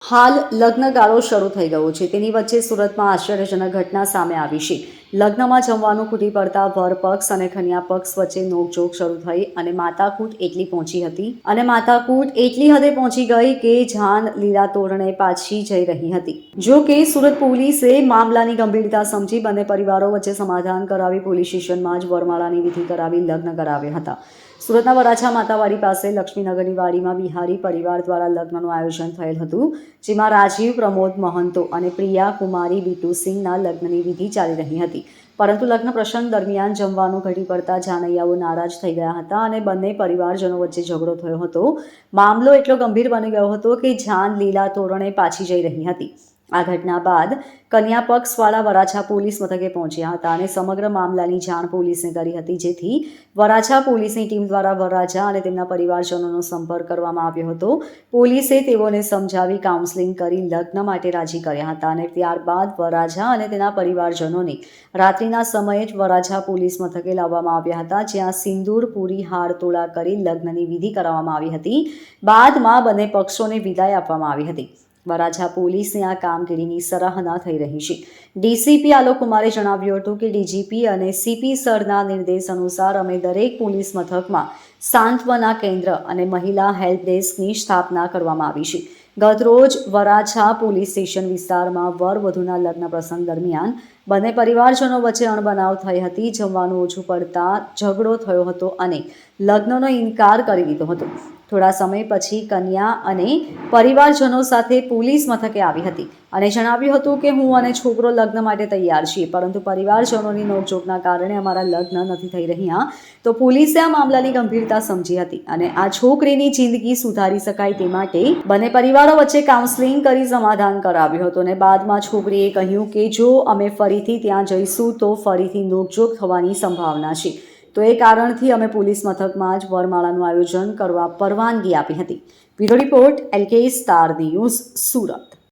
હાલ લગ્નગાળો શરૂ થઈ ગયો છે. તેની વચ્ચે સુરતમાં આશ્ચર્યજનક ઘટના સામે આવી છે. લગ્નમાં જમવાનું ખૂટી પડતા વર પક્ષ અને કન્યા પક્ષ વચ્ચે નોકઝોક શરૂ થઈ અને માથાકૂટ એટલી હદે પહોંચી ગઈ કે જાન લીલા તોરણે પાછી જઈ રહી હતી. જો કે સુરત પોલીસે મામલાની ગંભીરતા સમજી બંને પરિવારો વચ્ચે સમાધાન કરાવી પોલીસ સ્ટેશનમાં જ વરમાળાની વિધિ કરાવી લગ્ન કરાવ્યા હતા. સુરતના વરાછા માતાવાડી પાસે લક્ષ્મીનગરની વાડીમાં બિહારી પરિવાર દ્વારા લગ્નનું આયોજન થયેલ હતું, જેમાં રાજીવ પ્રમોદ મહંતો અને પ્રિયા કુમારી બીટુ સિંહના લગ્નની વિધિ ચાલી રહી હતી. પરંતુ લગ્ન પ્રસંગ દરમિયાન જમવાનું ઘટી પડતા જાનૈયાઓ નારાજ થઈ ગયા હતા અને બંને પરિવારજનો વચ્ચે ઝઘડો થયો હતો. મામલો એટલો ગંભીર બની ગયો હતો કે જાન લીલા તોરણે પાછી જઈ રહી હતી. આ ઘટના બાદ કન્યા પક્ષવાળા વરાછા પોલીસ મથકે પહોંચ્યા હતા અને સમગ્ર મામલાની જાણ પોલીસને કરી હતી, જેથી વરાછા પોલીસની ટીમ દ્વારા વરરાજા અને તેમના પરિવારજનોનો સંપર્ક કરવામાં આવ્યો હતો. પોલીસે તેઓને સમજાવી કાઉન્સેલિંગ કરી લગ્ન માટે રાજી કર્યા હતા અને ત્યારબાદ વરરાજા અને તેના પરિવારજનોને રાત્રિના સમયે જ વરાછા પોલીસ મથકે લાવવામાં આવ્યા હતા, જ્યાં સિંદૂર પૂરી હાર તોળા કરી લગ્નની વિધિ કરવામાં આવી હતી. બાદમાં બંને પક્ષોને વિદાય આપવામાં આવી હતી. વરાછા પોલીસની આ કામગીરીની સરાહના થઈ રહી છે. ડીસીપી આલોક કુમારે જણાવ્યું હતું કે ડીજીપી અને સીપી સરના નિર્દેશ અનુસાર અમે દરેક પોલીસ મથકમાં સાંત્વના કેન્દ્ર અને મહિલા હેલ્પ ડેસ્કની સ્થાપના કરવામાં આવી છે. ગતરોજ વરાછા પોલીસ સ્ટેશન વિસ્તારમાં વર વધુના લગ્ન પ્રસંગ દરમિયાન બંને પરિવારજનો વચ્ચે અણબનાવ થઈ હતી. જમવાનું ઓછું પડતા ઝઘડો થયો હતો અને લગ્નનો ઇનકાર કરી દીધો હતો. થોડા સમય પછી કન્યા અને પરિવારજનો સાથે પોલીસ મથકે આવી હતી અને જણાવ્યું હતું કે હું અને છોકરો લગ્ન માટે તૈયાર છીએ, પરંતુ પરિવારજનોની નોકઝોકના કારણે અમારા લગ્ન નથી થઈ રહ્યા. તો પોલીસે આ મામલાની ગંભીરતા સમજી હતી અને આ છોકરીની જિંદગી સુધારી શકાય તે માટે બંને પરિવારો વચ્ચે કાઉન્સેલિંગ કરી સમાધાન કરાવ્યું હતું અને બાદમાં છોકરીએ કહ્યું કે જો અમે ફરીથી ત્યાં જઈશું તો ફરીથી નોકઝોક થવાની સંભાવના છે. તો એ કારણથી અમે પોલીસ મથકમાં જ વરમાળાનું આયોજન કરવા પરવાનગી આપી હતી. Bureau report LK star news, Surat.